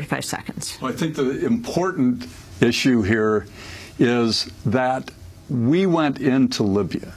45 seconds. Well, I think the important issue here is that we went into Libya,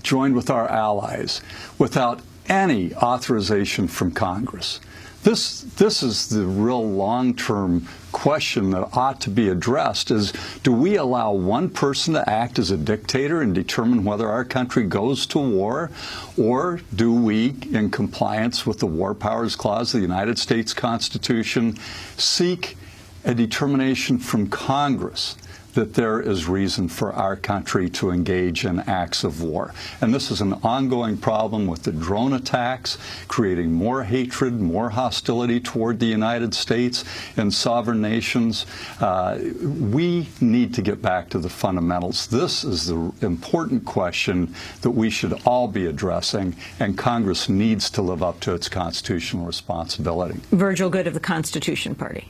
joined with our allies, without any authorization from Congress. This is the real long-term question that ought to be addressed is, do we allow one person to act as a dictator and determine whether our country goes to war, or do we, in compliance with the War Powers Clause of the United States Constitution, seek a determination from Congress that there is reason for our country to engage in acts of war? And this is an ongoing problem with the drone attacks, creating more hatred, more hostility toward the United States and sovereign nations. We need to get back to the fundamentals. This is the important question that we should all be addressing, and Congress needs to live up to its constitutional responsibility. Virgil Goode of the Constitution Party.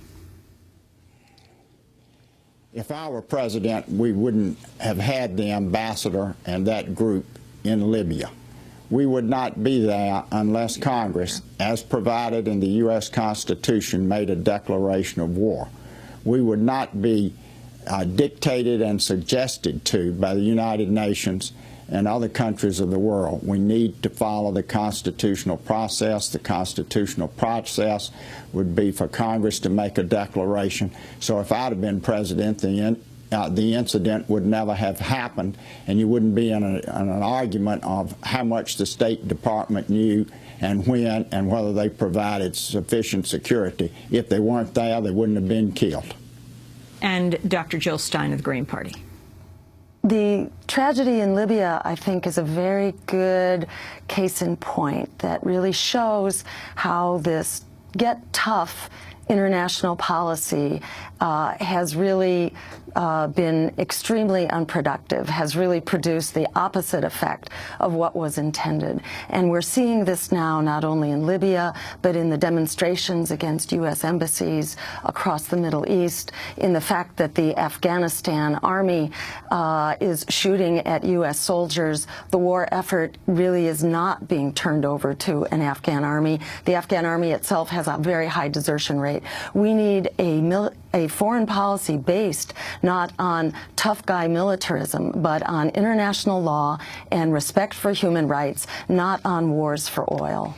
If I were president, we wouldn't have had the ambassador and that group in Libya. We would not be there unless Congress, as provided in the U.S. Constitution, made a declaration of war. We would not be dictated and suggested to by the United Nations and other countries of the world. We need to follow the constitutional process. The constitutional process would be for Congress to make a declaration. So if I'd have been president, the incident would never have happened, and you wouldn't be in an argument of how much the State Department knew and when and whether they provided sufficient security. If they weren't there, they wouldn't have been killed. And Dr. Jill Stein of the Green Party. The tragedy in Libya, I think, is a very good case in point that really shows how this get tough international policy has really been extremely unproductive, has really produced the opposite effect of what was intended. And we're seeing this now not only in Libya, but in the demonstrations against U.S. embassies across the Middle East, in the fact that the Afghanistan army is shooting at U.S. soldiers. The war effort really is not being turned over to an Afghan army. The Afghan army itself has a very high desertion rate. We need a foreign policy based not on tough guy militarism, but on international law and respect for human rights, not on wars for oil.